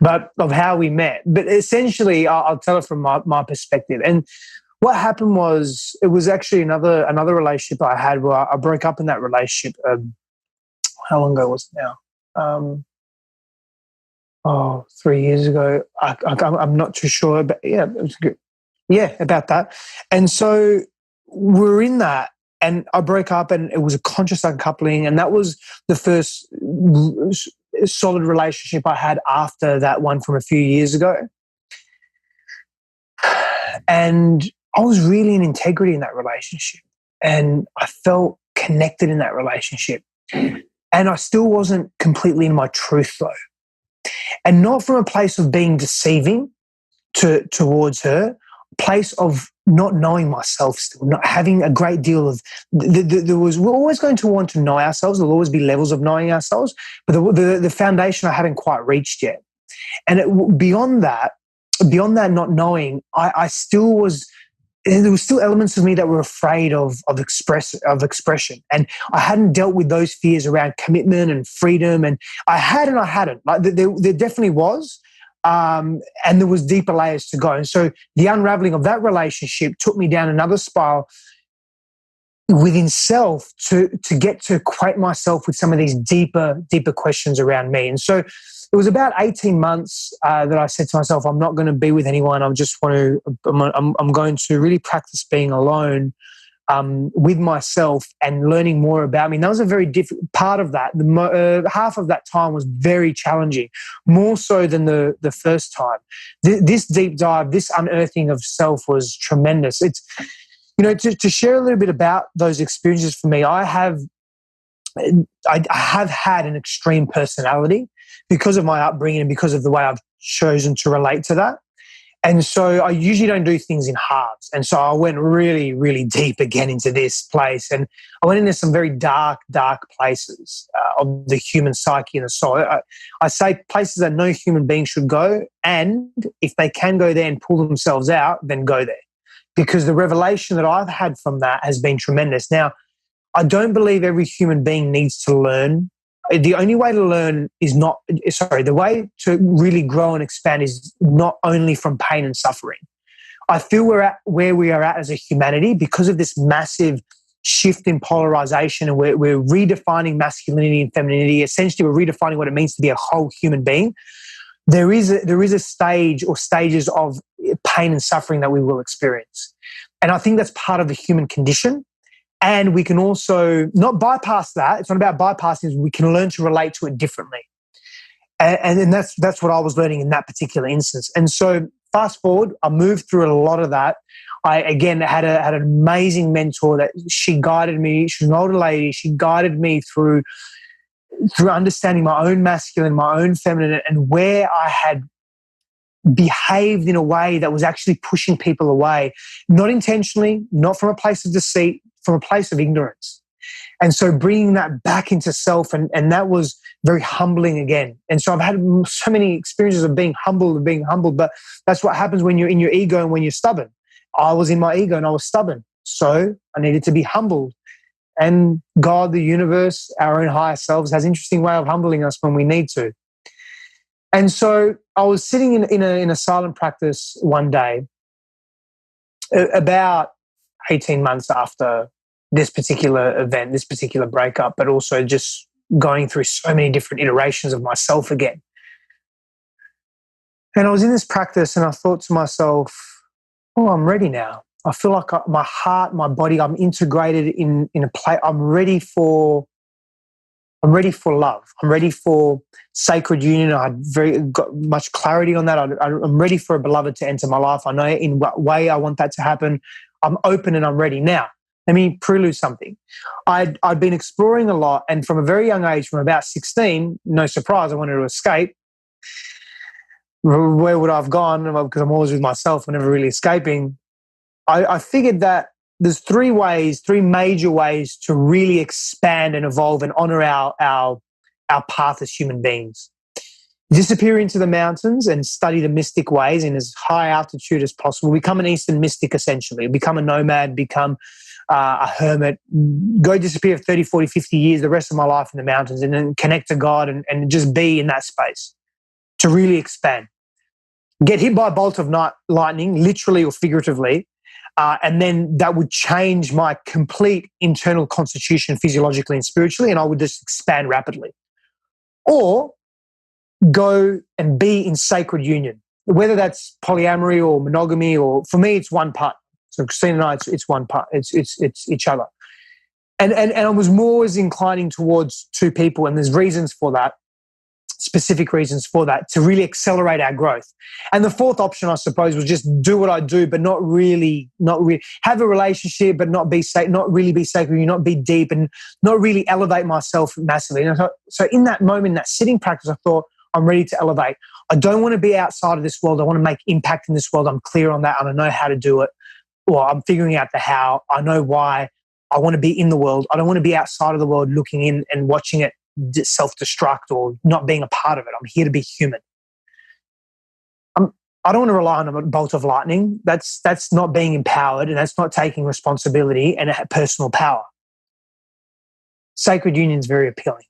but of how we met. But essentially, I'll tell it from my perspective. And what happened was, it was actually another relationship I had where I broke up in that relationship. How long ago was it now? 3 years ago. I'm not too sure, but it was good. Yeah, about that. And so we're in that, and I broke up, and it was a conscious uncoupling, and that was the first solid relationship I had after that one from a few years ago. And I was really in integrity in that relationship, and I felt connected in that relationship. And I still wasn't completely in my truth, though. And not from a place of being deceiving towards her, a place of not knowing myself still, not having a great deal of, we're always going to want to know ourselves. There'll always be levels of knowing ourselves, but the foundation I haven't quite reached yet. And beyond that not knowing, I still was, there were still elements of me that were afraid of expression. And I hadn't dealt with those fears around commitment and freedom. And I had and I hadn't. Like there definitely was. And there was deeper layers to go. And so the unraveling of that relationship took me down another spiral within self to get to acquaint myself with some of these deeper questions around me. And so it was about 18 months that I said to myself, I'm not going to be with anyone. I'm going to really practice being alone with myself and learning more about me. And that was a very difficult part of that. Half of that time was very challenging, more so than the first time. This deep dive, this unearthing of self was tremendous. It's, to share a little bit about those experiences for me, I have had an extreme personality because of my upbringing and because of the way I've chosen to relate to that. And so I usually don't do things in halves. And so I went really, really deep again into this place. And I went into some very dark places of the human psyche and the soul. I say places that no human being should go. And if they can go there and pull themselves out, then go there. Because the revelation that I've had from that has been tremendous. Now, I don't believe every human being needs to learn. The only way to learn the way to really grow and expand is not only from pain and suffering. I feel we're at where we are at as a humanity because of this massive shift in polarization, and we're redefining masculinity and femininity. Essentially, we're redefining what it means to be a whole human being. There is a stage or stages of pain and suffering that we will experience. And I think that's part of the human condition. And we can also not bypass that. It's not about bypassing. We can learn to relate to it differently. And that's what I was learning in that particular instance. And so fast forward, I moved through a lot of that. I, again, had an amazing mentor that she guided me. She was an older lady. She guided me through understanding my own masculine, my own feminine, and where I had behaved in a way that was actually pushing people away, not intentionally, not from a place of deceit, from a place of ignorance. And so bringing that back into self, and that was very humbling again. And so I've had so many experiences of being humbled, but that's what happens when you're in your ego and when you're stubborn. I was in my ego and I was stubborn. So I needed to be humbled. And God, the universe, our own higher selves has an interesting way of humbling us when we need to. And so I was sitting in a silent practice one day, about 18 months after this particular event, this particular breakup, but also just going through so many different iterations of myself again. And I was in this practice and I thought to myself, oh, I'm ready now. I feel like my heart, my body, I'm integrated in a place. I'm ready for love. I'm ready for sacred union. I had got much clarity on that. I'm ready for a beloved to enter my life. I know in what way I want that to happen. I'm open and I'm ready. Now, let me prelude something. I'd been exploring a lot, and from a very young age, from about 16, no surprise, I wanted to escape. Where would I have gone? Because I'm always with myself. I'm never really escaping. I figured that there's three major ways to really expand and evolve and honor our path as human beings. Disappear into the mountains and study the mystic ways in as high altitude as possible. Become an Eastern mystic, essentially. Become a nomad, become a hermit. Go disappear for 30, 40, 50 years, the rest of my life in the mountains, and then connect to God and just be in that space to really expand. Get hit by a bolt of lightning, literally or figuratively, and then that would change my complete internal constitution physiologically and spiritually, and I would just expand rapidly. Or go and be in sacred union, whether that's polyamory or monogamy, or for me, it's one part. So Christine and I, it's one part. It's each other. And I was more as inclining towards two people, and there's reasons for that. Specific reasons for that, to really accelerate our growth. And the fourth option, I suppose, was just do what I do, but not really have a relationship, but not really be sacred, not be deep, and not really elevate myself massively. And so in that moment, in that sitting practice, I thought, I'm ready to elevate. I don't want to be outside of this world. I want to make impact in this world. I'm clear on that, and I know how to do it. Well, I'm figuring out the how. I know why. I want to be in the world. I don't want to be outside of the world looking in and watching it self-destruct or not being a part of it. I'm here to be human. I don't want to rely on a bolt of lightning. That's not being empowered, and that's not taking responsibility and personal power. Sacred union is very appealing.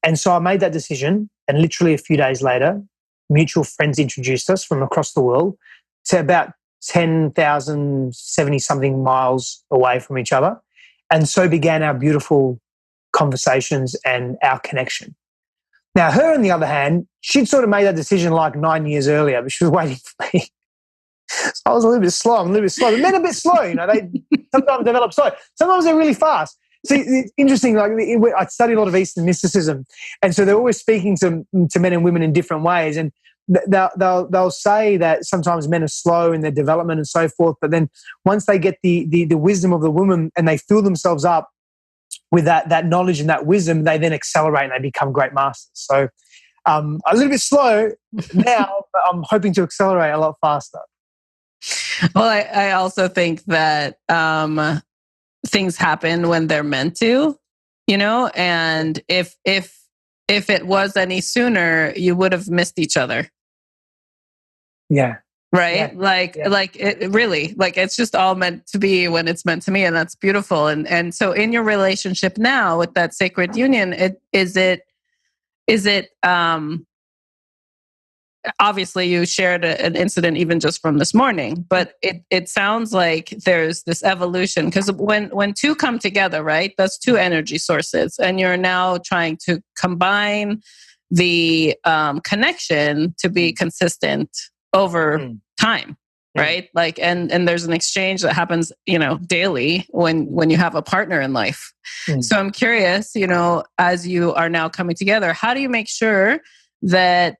And so I made that decision, and literally a few days later, mutual friends introduced us from across the world to about 10,000, 70-something miles away from each other. And so began our beautiful conversations and our connection. Now, her, on the other hand, she'd sort of made that decision like 9 years earlier, but she was waiting for me. So I was a little bit slow. But men are a bit slow, they sometimes develop slow. Sometimes they're really fast. See, it's interesting. Like, I study a lot of Eastern mysticism, and so they're always speaking to men and women in different ways. And they'll say that sometimes men are slow in their development and so forth, but then once they get the wisdom of the woman and they fill themselves up with that knowledge and that wisdom, they then accelerate and they become great masters. So a little bit slow now, but I'm hoping to accelerate a lot faster. Well, I also think that things happen when they're meant to, and if it was any sooner, you would have missed each other. Yeah. Right. Yeah. Like it really, like it's just all meant to be when it's meant to be. And that's beautiful. And so in your relationship now with that sacred union, is it obviously you shared an incident even just from this morning, but it sounds like there's this evolution, because when two come together, right, that's two energy sources, and you're now trying to combine the connection to be consistent over time, right? Like, and there's an exchange that happens, daily when you have a partner in life. So I'm curious, as you are now coming together, how do you make sure that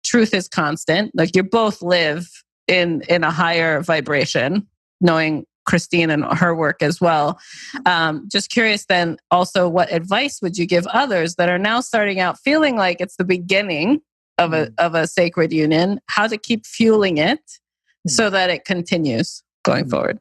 truth is constant? Like, you both live in a higher vibration, knowing Christine and her work as well. Just curious then, also, what advice would you give others that are now starting out feeling like it's the beginning of a sacred union, how to keep fueling it so that it continues going forward?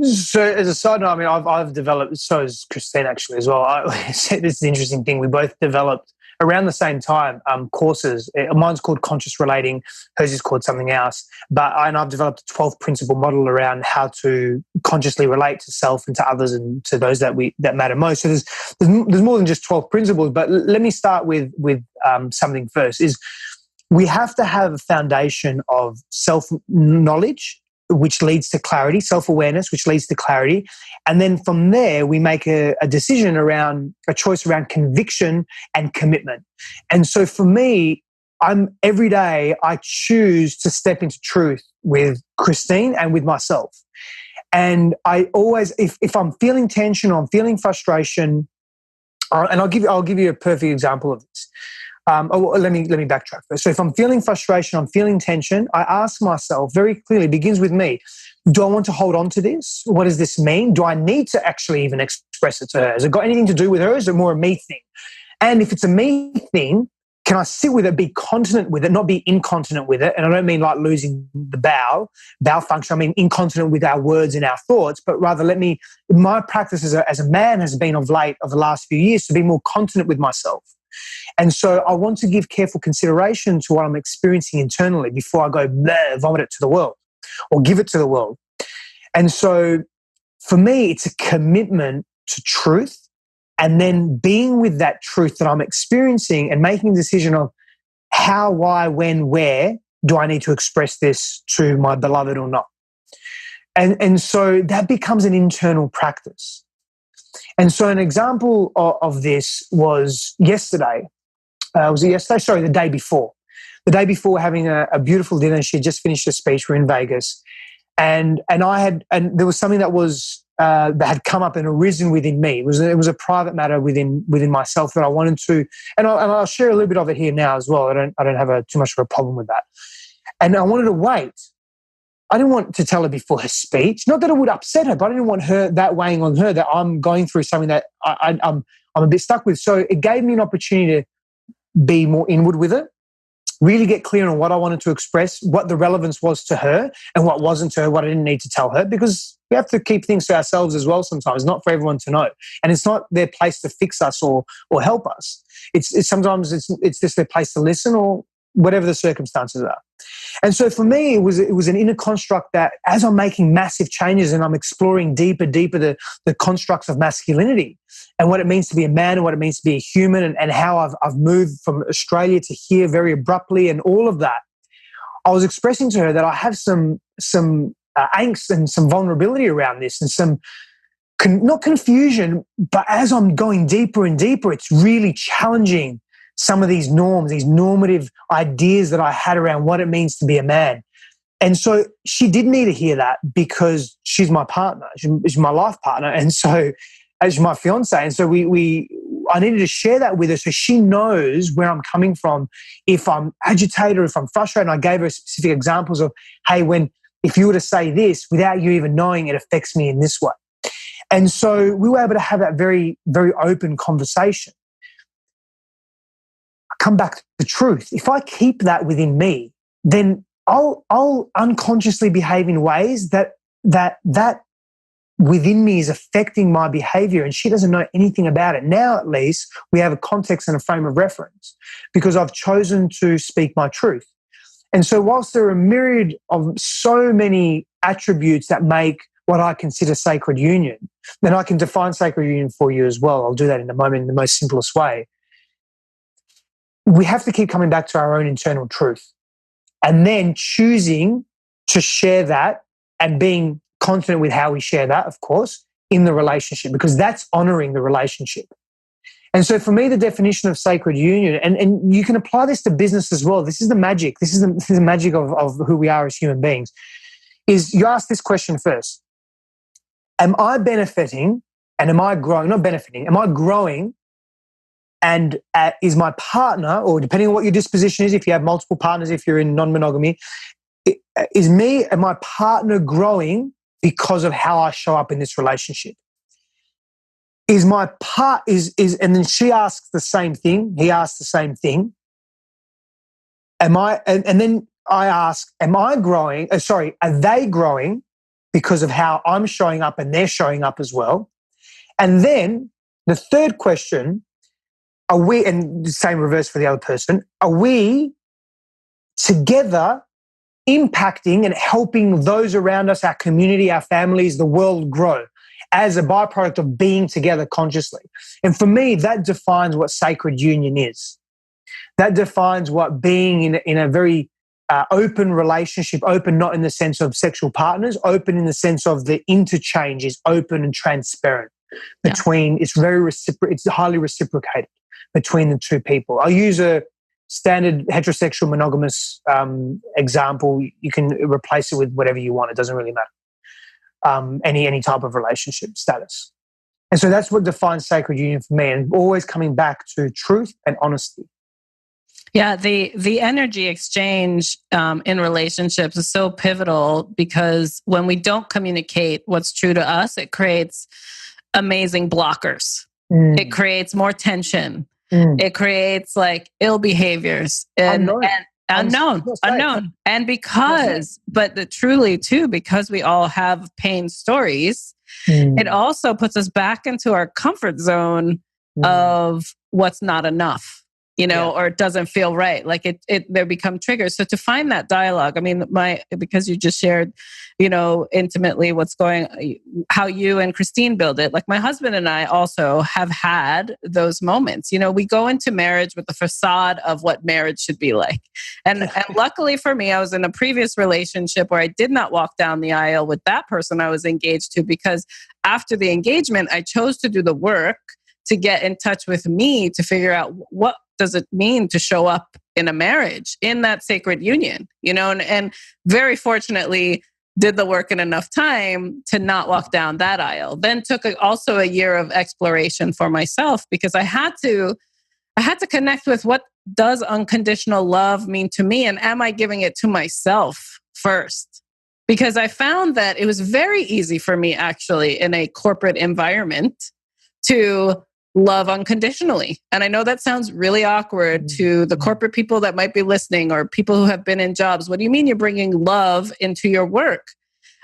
So as a side note, I mean, I've developed, so has Christine actually as well. This is an interesting thing. We both developed around the same time courses. Mine's called Conscious Relating, hers is called something else. And I've developed a 12 principle model around how to consciously relate to self and to others and to those that matter most. So there's more than just 12 principles. But let me start with something first. Is we have to have a foundation of self-knowledge, which leads to clarity, self-awareness, which leads to clarity. And then from there, we make a decision around a choice around conviction and commitment. And so for me, every day I choose to step into truth with Christine and with myself. And I always, if I'm feeling tension, or I'm feeling frustration, and I'll give you a perfect example of this. Let me backtrack first. So if I'm feeling frustration, I'm feeling tension, I ask myself very clearly, it begins with me, do I want to hold on to this? What does this mean? Do I need to actually even express it to her? Has it got anything to do with her? Or is it more a me thing? And if it's a me thing, can I sit with it, be continent with it, not be incontinent with it? And I don't mean like losing the bowel function. I mean incontinent with our words and our thoughts, but rather my practice as a man has been of the last few years, to be more continent with myself. And so I want to give careful consideration to what I'm experiencing internally before I go vomit it to the world or give it to the world. And so for me, it's a commitment to truth, and then being with that truth that I'm experiencing and making a decision of how, why, when, where do I need to express this to my beloved or not. And so that becomes an internal practice. And so an example of this was yesterday. Was it yesterday? Sorry, the day before. The day before, having a beautiful dinner. She had just finished a speech. We're in Vegas, and there was something that had come up and arisen within me. It was a private matter within myself that I wanted to, and I'll share a little bit of it here now as well. I don't have too much of a problem with that, and I wanted to wait. I didn't want to tell her before her speech. Not that it would upset her, but I didn't want her that weighing on her that I'm going through something that I'm a bit stuck with. So it gave me an opportunity to be more inward with it, really get clear on what I wanted to express, what the relevance was to her and what wasn't to her, what I didn't need to tell her, because we have to keep things to ourselves as well sometimes, not for everyone to know. And it's not their place to fix us or help us. It's sometimes it's just their place to listen or whatever the circumstances are. And so for me, it was an inner construct that as I'm making massive changes and I'm exploring deeper the constructs of masculinity and what it means to be a man and what it means to be a human and how I've moved from Australia to here very abruptly and all of that, I was expressing to her that I have some angst and some vulnerability around this and some, not confusion, but as I'm going deeper and deeper, it's really challenging some of these norms, these normative ideas that I had around what it means to be a man. And so she did need to hear that because she's my partner. She's my life partner. And so as my fiance. And so I needed to share that with her so she knows where I'm coming from. If I'm agitated or if I'm frustrated, and I gave her specific examples of, hey, if you were to say this without you even knowing, it affects me in this way. And so we were able to have that very, very open conversation. Come back to the truth. If I keep that within me, then I'll unconsciously behave in ways that within me is affecting my behavior, and she doesn't know anything about it. Now, at least, we have a context and a frame of reference because I've chosen to speak my truth. And so whilst there are a myriad of so many attributes that make what I consider sacred union, then I can define sacred union for you as well. I'll do that in a moment in the most simplest way. We have to keep coming back to our own internal truth and then choosing to share that and being confident with how we share that, of course, in the relationship, because that's honoring the relationship. And so for me, the definition of sacred union, and you can apply this to business as well. This is the magic. This is the magic of who we are as human beings, is you ask this question first. Am I benefiting and am I growing? Not benefiting. Am I growing? And is my partner, or depending on what your disposition is, if you have multiple partners, if you're in non-monogamy, is me and my partner growing because of how I show up in this relationship? Is my part and then she asks the same thing, he asks the same thing. And then I ask, am I growing? Are they growing because of how I'm showing up and they're showing up as well. And then the third question, are we, and the same reverse for the other person, are we together impacting and helping those around us, our community, our families, the world grow as a byproduct of being together consciously? And for me, that defines what sacred union is. That defines what being in a very open relationship, open not in the sense of sexual partners, open in the sense of the interchange is open and transparent between, it's it's highly reciprocated between the two people. I'll use a standard heterosexual monogamous example. You can replace it with whatever you want. It doesn't really matter. Any type of relationship status. And so that's what defines sacred union for me, and always coming back to truth and honesty. Yeah, the energy exchange in relationships is so pivotal, because when we don't communicate what's true to us, it creates amazing blockers. It creates more tension. It creates like ill behaviors and unknown. And because, truly too, because we all have pain stories, it also puts us back into our comfort zone of what's not enough, or it doesn't feel right. Like there become triggers. So to find that dialogue, I mean, because you just shared, intimately how you and Christine build it. Like my husband and I also have had those moments. We go into marriage with the facade of what marriage should be like. And luckily for me, I was in a previous relationship where I did not walk down the aisle with that person I was engaged to, because after the engagement, I chose to do the work to get in touch with me to figure out what does it mean to show up in a marriage, in that sacred union, and very fortunately did the work in enough time to not walk down that aisle. Then took also a year of exploration for myself, because I had to connect with what does unconditional love mean to me, and am I giving it to myself first? Because I found that it was very easy for me actually in a corporate environment to love unconditionally. And I know that sounds really awkward to the corporate people that might be listening, or people who have been in jobs. What do you mean you're bringing love into your work?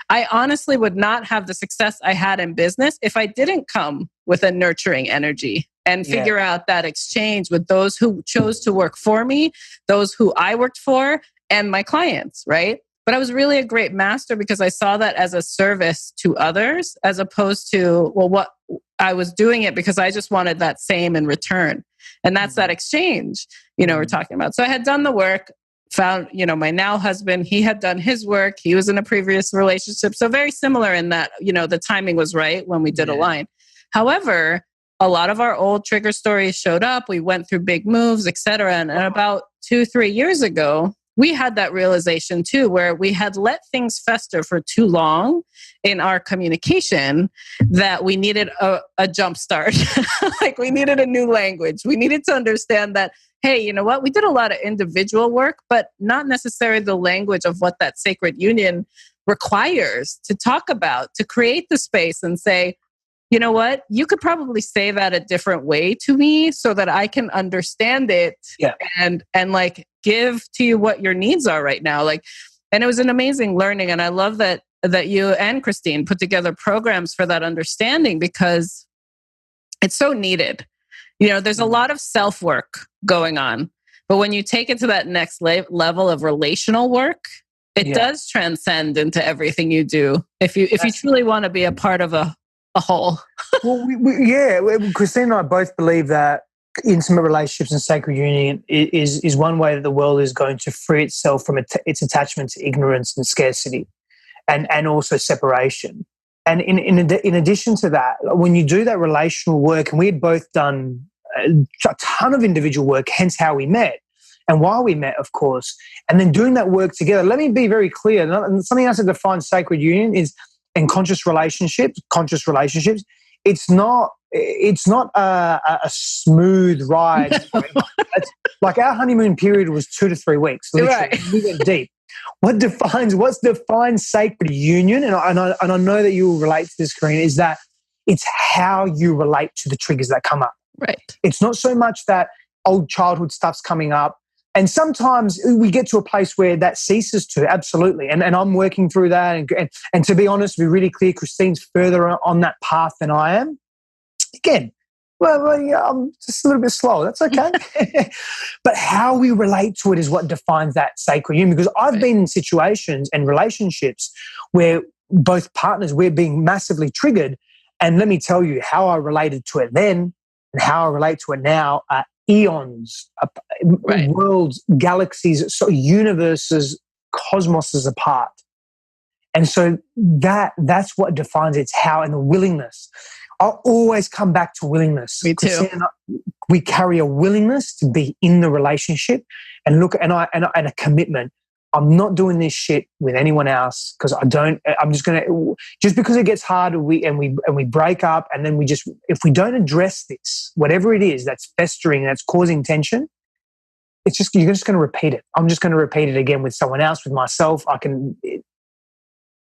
I honestly would not have the success I had in business if I didn't come with a nurturing energy and figure out that exchange with those who chose to work for me, those who I worked for, and my clients, right? But I was really a great master because I saw that as a service to others, as opposed to, what I was doing it because I just wanted that same in return. And that's that exchange, we're talking about. So I had done the work, found, my now husband, he had done his work. He was in a previous relationship. So very similar in that, the timing was right when we did align. However, a lot of our old trigger stories showed up. We went through big moves, et cetera. And about 2-3 years ago, we had that realization too, where we had let things fester for too long in our communication that we needed a jump start. Like we needed a new language. We needed to understand that, hey, you know what? We did a lot of individual work, but not necessarily the language of what that sacred union requires to talk about, to create the space and say, you know what? You could probably say that a different way to me so that I can understand it and like give to you what your needs are right now. Like, and it was an amazing learning. And I love that you and Christine put together programs for that understanding, because it's so needed. There's a lot of self-work going on, but when you take it to that next level of relational work, it does transcend into everything you do. If you truly want to be a part of a whole. Well, Christine and I both believe that intimate relationships and sacred union is one way that the world is going to free itself from its attachment to ignorance and scarcity, and also separation. And in addition to that, when you do that relational work, and we had both done a ton of individual work, hence how we met and why we met, of course, and then doing that work together. Let me be very clear. Something else that defines sacred union is, and conscious relationships, it's not a smooth ride. It's like our honeymoon period was 2 to 3 weeks. Literally. Right. We went deep. What's defined sacred union, and I know that you will relate to this, Karina, is that it's how you relate to the triggers that come up. Right. It's not so much that old childhood stuff's coming up And sometimes we get to a place where that ceases to, absolutely. And I'm working through that. And to be honest, to be really clear, Christine's further on that path than I am. Again, well, yeah, I'm just a little bit slow. That's okay. But how we relate to it is what defines that sacred union. Because I've been in situations and relationships where both partners, we're being massively triggered. And let me tell you, how I related to it then and how I relate to it now are eons, worlds, galaxies, so universes, cosmoses apart. And so that's what defines it's how, and the willingness. I'll always come back to willingness. Me too. We carry a willingness to be in the relationship and look, and a commitment. I'm not doing this shit with anyone else because I'm just because it gets hard and we break up, and then if we don't address this, whatever it is that's festering, that's causing tension, you're just going to repeat it. I'm just going to repeat it again with someone else, with myself.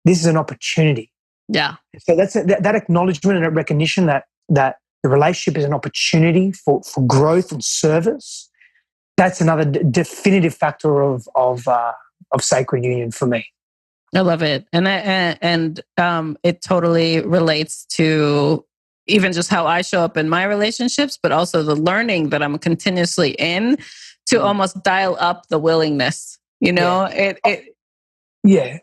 This is an opportunity. Yeah. So that's that acknowledgement and that recognition that the relationship is an opportunity for growth and service. That's another definitive factor of sacred union for me. I love it, and it totally relates to even just how I show up in my relationships, but also the learning that I'm continuously in to almost dial up the willingness. Yeah. Yeah.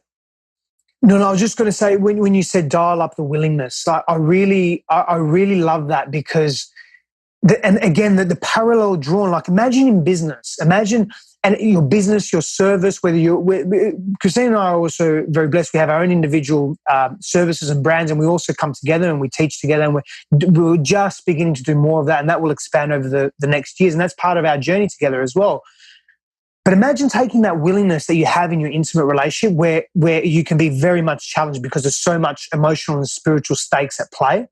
No, I was just going to say, when you said dial up the willingness, I really love that, because the parallel drawn, like imagine in business, and your business, your service, Christine and I are also very blessed. We have our own individual services and brands, and we also come together and we teach together, and we're just beginning to do more of that, and that will expand over the next years, and that's part of our journey together as well. But imagine taking that willingness that you have in your intimate relationship where you can be very much challenged because there's so much emotional and spiritual stakes at play,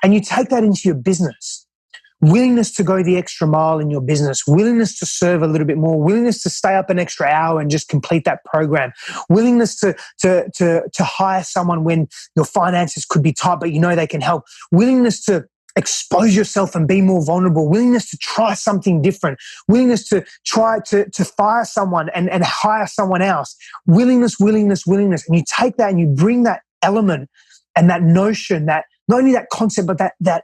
and you take that into your business. Willingness to go the extra mile in your business, willingness to serve a little bit more, willingness to stay up an extra hour and just complete that program, willingness to hire someone when your finances could be tight but they can help, willingness to expose yourself and be more vulnerable, willingness to try something different, willingness to try to fire someone and hire someone else, willingness. And you take that and you bring that element and that notion, that not only that concept, but that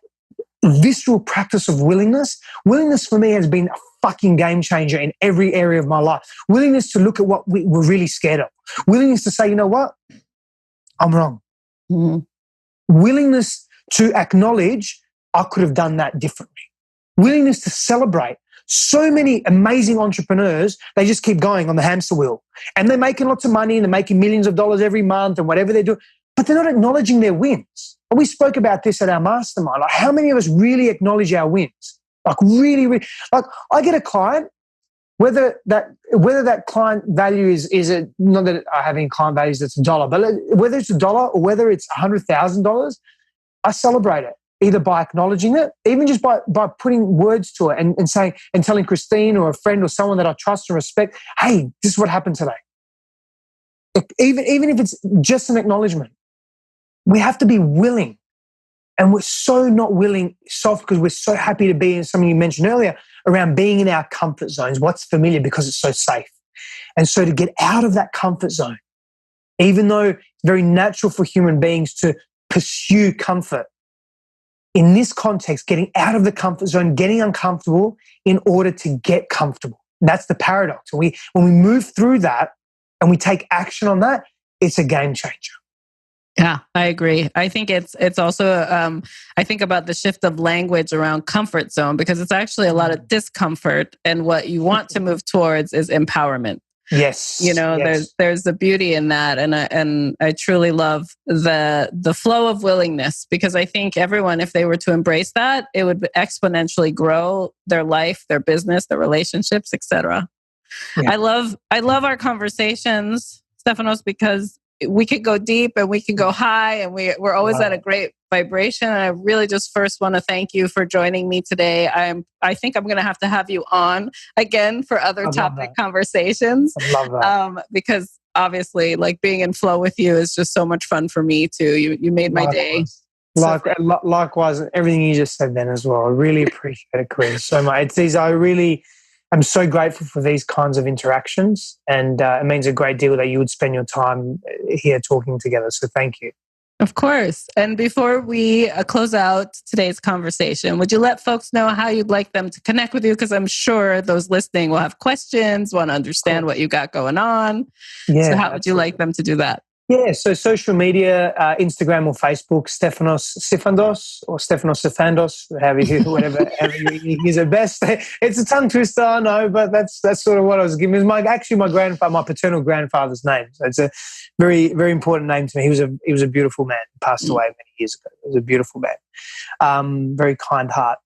visceral practice of willingness. Willingness for me has been a fucking game changer in every area of my life. Willingness to look at what we're really scared of. Willingness to say, you know what? I'm wrong. Mm-hmm. Willingness to acknowledge I could have done that differently. Willingness to celebrate. So many amazing entrepreneurs, they just keep going on the hamster wheel, and they're making lots of money and they're making millions of dollars every month and whatever they're doing, but they're not acknowledging their wins. And we spoke about this at our mastermind. Like, how many of us really acknowledge our wins? Like, really, like, I get a client, whether that client value is not that I have any client values that's $1, but whether it's $1 or whether it's $100,000, I celebrate it, either by acknowledging it, even just by putting words to it and saying, and telling Christine or a friend or someone that I trust and respect, hey, this is what happened today. Even if it's just an acknowledgement. We have to be willing. And we're so not willing, soft, because we're so happy to be in something you mentioned earlier around being in our comfort zones, what's familiar, because it's so safe. And so to get out of that comfort zone, even though it's very natural for human beings to pursue comfort, in this context, getting out of the comfort zone, getting uncomfortable in order to get comfortable. That's the paradox. When we move through that and we take action on that, it's a game changer. Yeah, I agree. I think it's also, I think about the shift of language around comfort zone, because it's actually a lot of discomfort, and what you want to move towards is empowerment. Yes. Yes. There's the beauty in that. And I truly love the flow of willingness, because I think everyone, if they were to embrace that, it would exponentially grow their life, their business, their relationships, etc. Yeah. I love our conversations, Stefanos, because we could go deep and we can go high, and we're always at a great vibration. And I really just first want to thank you for joining me today. I think I'm going to have you on again for other topic conversations. I love that. Because obviously, like, being in flow with you is just so much fun for me too. You made my day. Likewise, everything you just said then as well. I really appreciate it, Chris, so much. It's these, I really I'm so grateful for these kinds of interactions, and it means a great deal that you would spend your time here talking together. So thank you. Of course. And before we close out today's conversation, would you let folks know how you'd like them to connect with you? Because I'm sure those listening will have questions, want to understand what you got going on. Yeah, so how would you like them to do that? Yeah, so social media, Instagram or Facebook, Stefanos Sifandos or Stefanos Sifandos, whatever you use it best. It's a tongue twister, I know, but that's sort of what I was given. It's my paternal grandfather's name. So it's a very, very important name to me. He was a beautiful man. He passed away many years ago. He was a beautiful man. Very kind heart.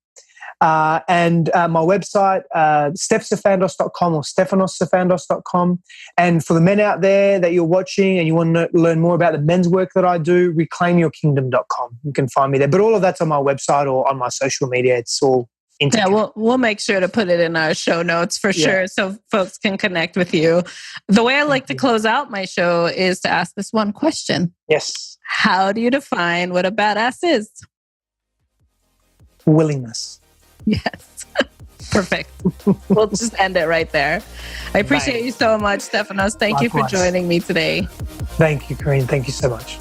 And my website, stefsifandos.com or stefanossifandos.com. And for the men out there that you're watching and you want to learn more about the men's work that I do, reclaimyourkingdom.com. You can find me there. But all of that's on my website or on my social media. It's all interconnected. Yeah, we'll make sure to put it in our show notes for sure so folks can connect with you. The way I like to close out my show is to ask this one question. Yes. How do you define what a badass is? Willingness. Yes. Perfect. We'll just end it right there. I appreciate you so much, Stefanos. Thank you for joining me today. Thank you, Corinne. Thank you so much.